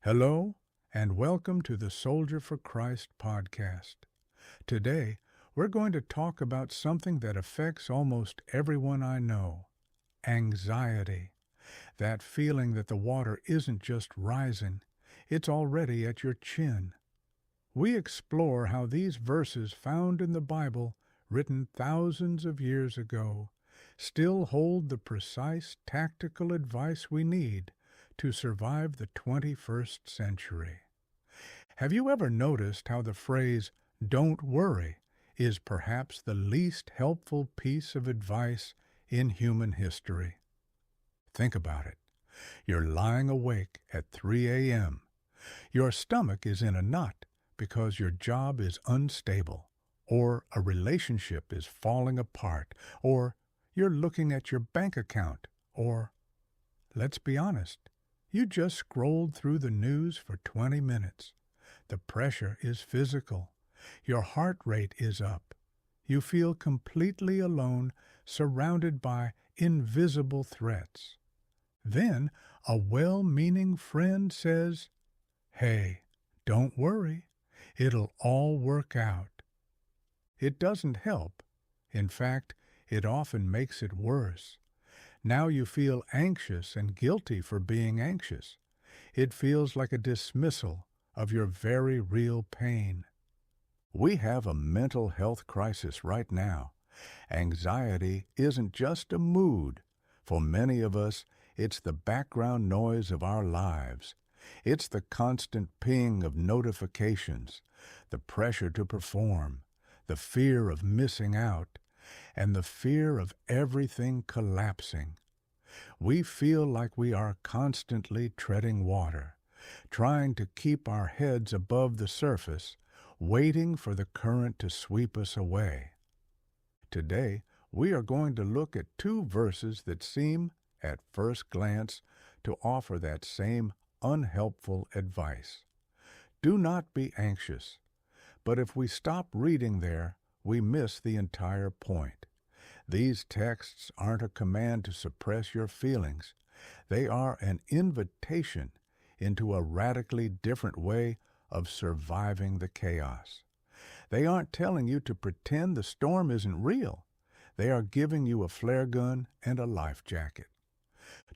Hello, and welcome to the Soldier for Christ podcast. Today, we're going to talk about something that affects almost everyone I know: anxiety. That feeling that the water isn't just rising, it's already at your chin. We explore how these verses found in the Bible, written thousands of years ago, still hold the precise tactical advice we need to survive the 21st century. Have you ever noticed how the phrase, "don't worry," is perhaps the least helpful piece of advice in human history? Think about it. You're lying awake at 3 a.m. Your stomach is in a knot because your job is unstable, or a relationship is falling apart, or you're looking at your bank account, or, let's be honest, you just scrolled through the news for 20 minutes. The pressure is physical. Your heart rate is up. You feel completely alone, surrounded by invisible threats. Then a well-meaning friend says, "Hey, don't worry. It'll all work out." It doesn't help. In fact, it often makes it worse. Now you feel anxious and guilty for being anxious. It feels like a dismissal of your very real pain. We have a mental health crisis right now. Anxiety isn't just a mood. For many of us, it's the background noise of our lives. It's the constant ping of notifications, the pressure to perform, the fear of missing out, and the fear of everything collapsing. We feel like we are constantly treading water, trying to keep our heads above the surface, waiting for the current to sweep us away. Today, we are going to look at two verses that seem, at first glance, to offer that same unhelpful advice. Do not be anxious. But if we stop reading there, we miss the entire point. These texts aren't a command to suppress your feelings. They are an invitation into a radically different way of surviving the chaos. They aren't telling you to pretend the storm isn't real. They are giving you a flare gun and a life jacket.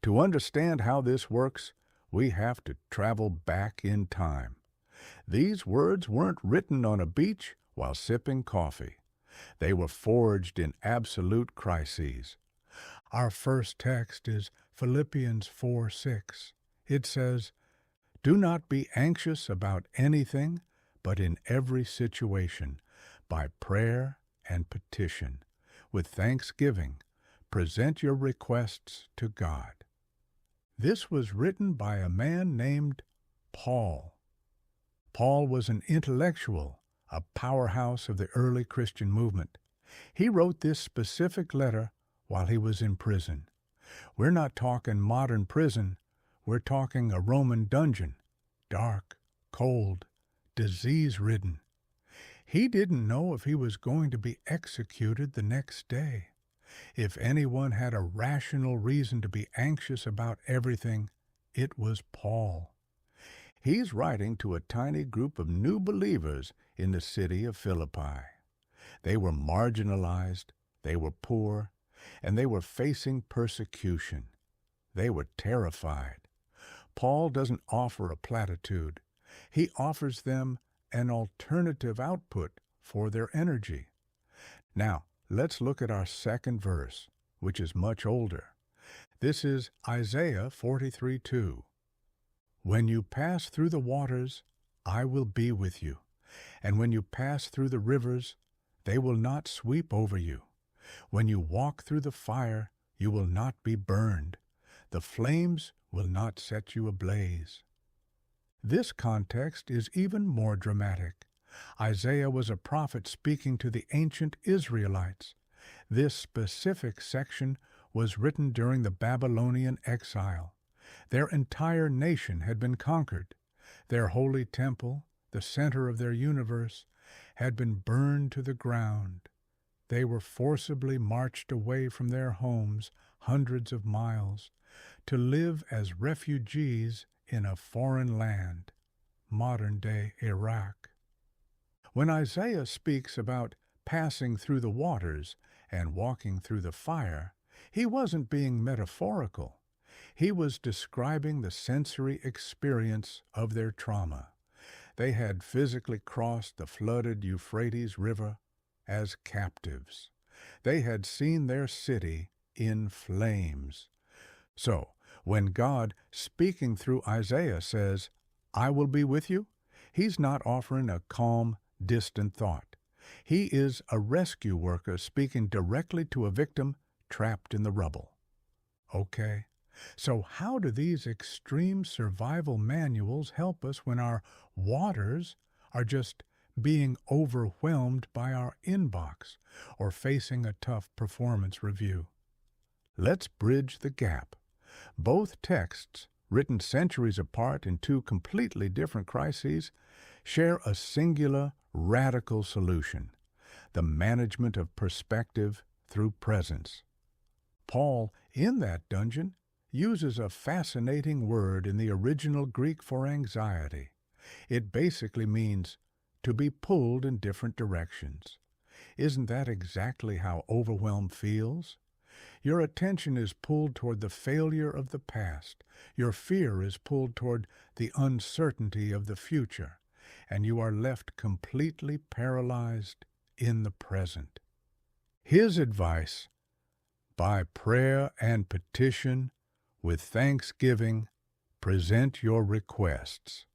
To understand how this works, we have to travel back in time. These words weren't written on a beach while sipping coffee. They were forged in absolute crises. Our first text is Philippians 4:6. It says, "Do not be anxious about anything, but in every situation, by prayer and petition, with thanksgiving, present your requests to God." This was written by a man named Paul. Paul was an intellectual, a powerhouse of the early Christian movement. He wrote this specific letter while he was in prison. We're not talking modern prison, we're talking a Roman dungeon, dark, cold, disease-ridden. He didn't know if he was going to be executed the next day. If anyone had a rational reason to be anxious about everything, it was Paul. He's writing to a tiny group of new believers in the city of Philippi. They were marginalized, they were poor, and they were facing persecution. They were terrified. Paul doesn't offer a platitude. He offers them an alternative output for their energy. Now, let's look at our second verse, which is much older. This is Isaiah 43:2. "When you pass through the waters, I will be with you. And when you pass through the rivers, they will not sweep over you. When you walk through the fire, you will not be burned. The flames will not set you ablaze." This context is even more dramatic. Isaiah was a prophet speaking to the ancient Israelites. This specific section was written during the Babylonian exile. Their entire nation had been conquered. Their holy temple, the center of their universe, had been burned to the ground. They were forcibly marched away from their homes hundreds of miles to live as refugees in a foreign land, modern-day Iraq. When Isaiah speaks about passing through the waters and walking through the fire, he wasn't being metaphorical. He was describing the sensory experience of their trauma. They had physically crossed the flooded Euphrates River as captives. They had seen their city in flames. So, when God, speaking through Isaiah, says, "I will be with you," he's not offering a calm, distant thought. He is a rescue worker speaking directly to a victim trapped in the rubble. Okay, so how do these extreme survival manuals help us when our waters are just being overwhelmed by our inbox or facing a tough performance review? Let's bridge the gap. Both texts, written centuries apart in two completely different crises, share a singular, radical solution: the management of perspective through presence. Paul, in that dungeon, uses a fascinating word in the original Greek for anxiety. It basically means to be pulled in different directions. Isn't that exactly how overwhelm feels? Your attention is pulled toward the failure of the past. Your fear is pulled toward the uncertainty of the future, and you are left completely paralyzed in the present. His advice: by prayer and petition, with thanksgiving, present your requests.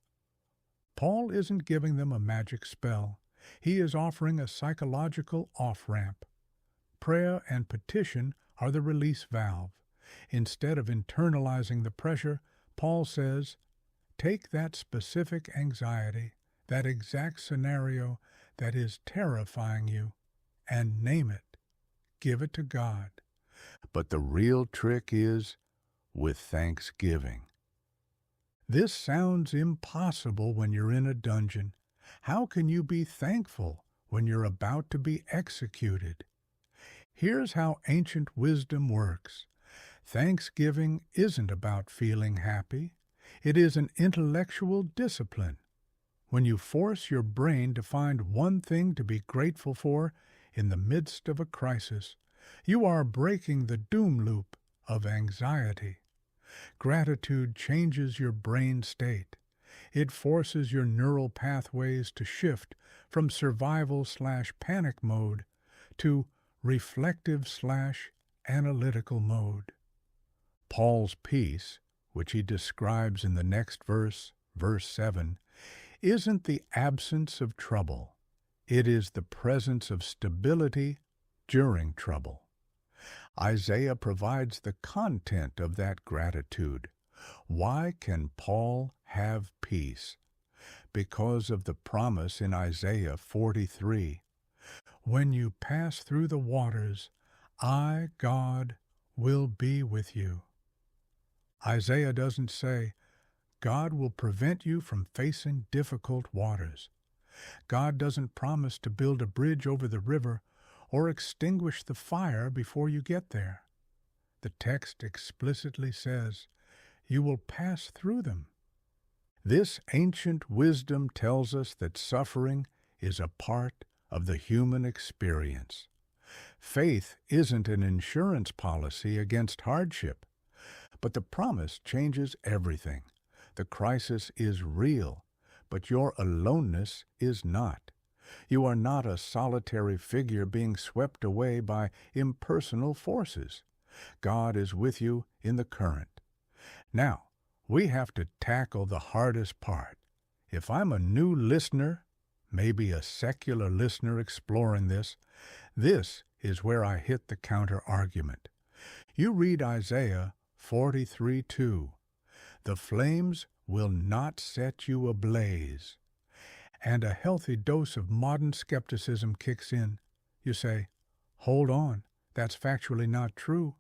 Paul isn't giving them a magic spell. He is offering a psychological off-ramp. Prayer and petition are the release valve. Instead of internalizing the pressure, Paul says, take that specific anxiety, that exact scenario that is terrifying you, and name it. Give it to God. But the real trick is with thanksgiving. This sounds impossible when you're in a dungeon. How can you be thankful when you're about to be executed? Here's how ancient wisdom works. Thanksgiving isn't about feeling happy. It is an intellectual discipline. When you force your brain to find one thing to be grateful for in the midst of a crisis, you are breaking the doom loop of anxiety. Gratitude changes your brain state. It forces your neural pathways to shift from survival/panic mode to reflective/analytical mode. Paul's peace, which he describes in the next verse, verse 7, isn't the absence of trouble. It is the presence of stability during trouble. Isaiah provides the content of that gratitude. Why can Paul have peace? Because of the promise in Isaiah 43. When you pass through the waters, I, God, will be with you. Isaiah doesn't say, God will prevent you from facing difficult waters. God doesn't promise to build a bridge over the river or extinguish the fire before you get there. The text explicitly says, you will pass through them. This ancient wisdom tells us that suffering is a part of the human experience. Faith isn't an insurance policy against hardship, but the promise changes everything. The crisis is real, but your aloneness is not. You are not a solitary figure being swept away by impersonal forces. God is with you in the current. Now, we have to tackle the hardest part. If I'm a new listener, maybe a secular listener exploring this is where I hit the counter-argument. You read Isaiah 43:2. The flames will not set you ablaze. And a healthy dose of modern skepticism kicks in. You say, hold on, that's factually not true.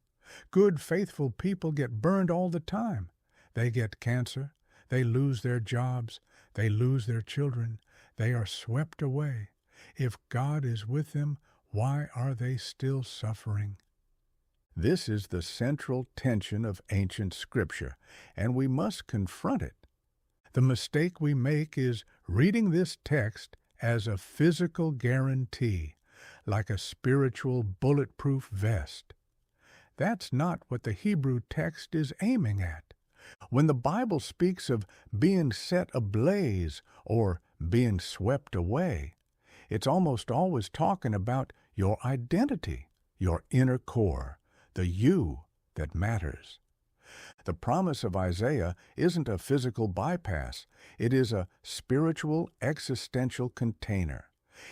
Good, faithful people get burned all the time. They get cancer, they lose their jobs, they lose their children, they are swept away. If God is with them, why are they still suffering? This is the central tension of ancient scripture, and we must confront it. The mistake we make is reading this text as a physical guarantee, like a spiritual bulletproof vest. That's not what the Hebrew text is aiming at. When the Bible speaks of being set ablaze or being swept away, it's almost always talking about your identity, your inner core, the you that matters. The promise of Isaiah isn't a physical bypass. It is a spiritual existential container.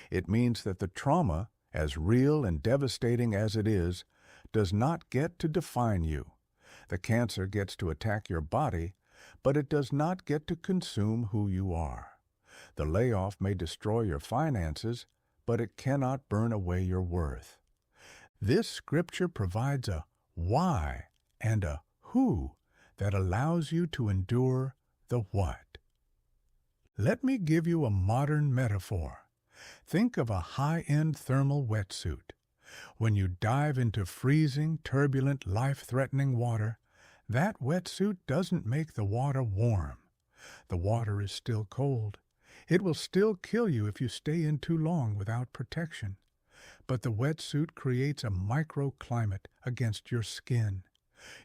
It means that the trauma, as real and devastating as it is, does not get to define you. The cancer gets to attack your body, but it does not get to consume who you are. The layoff may destroy your finances, but it cannot burn away your worth. This scripture provides a why and a who that allows you to endure the what. Let me give you a modern metaphor. Think of a high-end thermal wetsuit. When you dive into freezing, turbulent, life-threatening water, that wetsuit doesn't make the water warm. The water is still cold. It will still kill you if you stay in too long without protection. But the wetsuit creates a microclimate against your skin.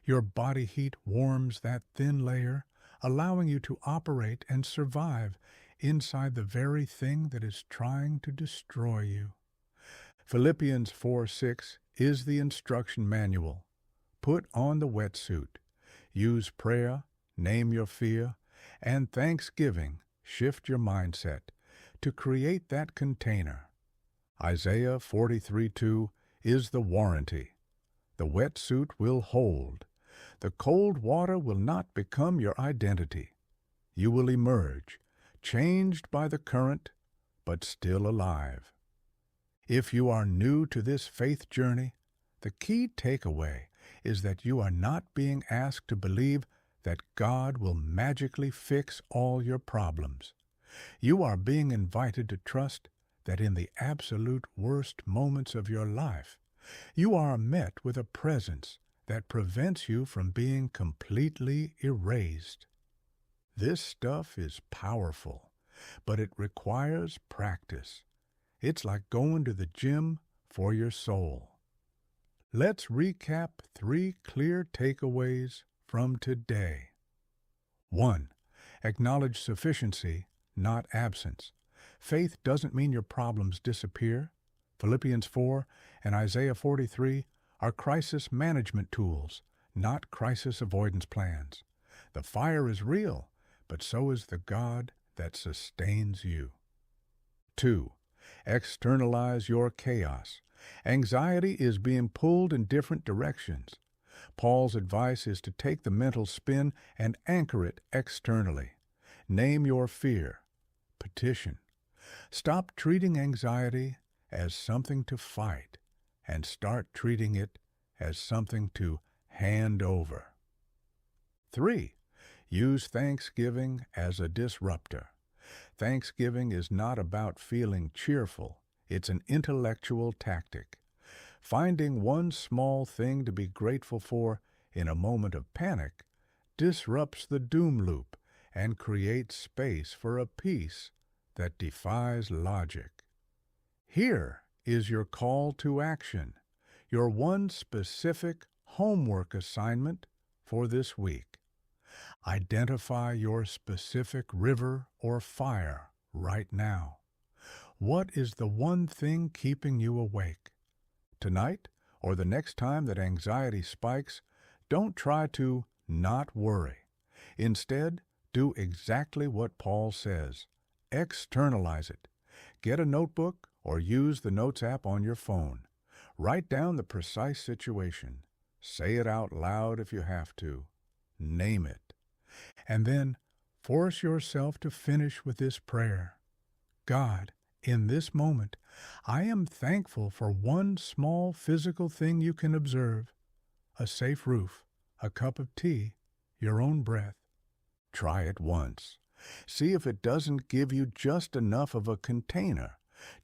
Your body heat warms that thin layer, allowing you to operate and survive inside the very thing that is trying to destroy you. Philippians 4:6 is the instruction manual. Put on the wetsuit. Use prayer, name your fear, and thanksgiving, shift your mindset, to create that container. Isaiah 43:2 is the warranty. The wetsuit will hold. The cold water will not become your identity. You will emerge, changed by the current, but still alive. If you are new to this faith journey, the key takeaway is that you are not being asked to believe that God will magically fix all your problems. You are being invited to trust that in the absolute worst moments of your life, you are met with a presence that prevents you from being completely erased. This stuff is powerful, but it requires practice. It's like going to the gym for your soul. Let's recap 3 clear takeaways from today. 1. Acknowledge sufficiency, not absence. Faith doesn't mean your problems disappear. Philippians 4 and Isaiah 43 are crisis management tools, not crisis avoidance plans. The fire is real, but so is the God that sustains you. 2. Externalize your chaos. Anxiety is being pulled in different directions. Paul's advice is to take the mental spin and anchor it externally. Name your fear. Petition. Stop treating anxiety as something to fight and start treating it as something to hand over. 3. Use Thanksgiving as a disruptor. Thanksgiving is not about feeling cheerful. It's an intellectual tactic. Finding one small thing to be grateful for in a moment of panic disrupts the doom loop and creates space for a peace that defies logic. Here is your call to action, your one specific homework assignment for this week. Identify your specific river or fire right now. What is the one thing keeping you awake? Tonight, or the next time that anxiety spikes, don't try to not worry. Instead, do exactly what Paul says. Externalize it. Get a notebook or use the Notes app on your phone. Write down the precise situation. Say it out loud if you have to. Name it. And then force yourself to finish with this prayer. God, in this moment, I am thankful for one small physical thing you can observe: a safe roof, a cup of tea, your own breath. Try it once. See if it doesn't give you just enough of a container,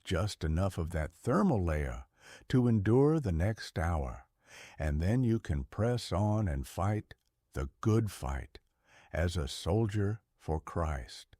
just enough of that thermal layer to endure the next hour. And then you can press on and fight the good fight as a soldier for Christ.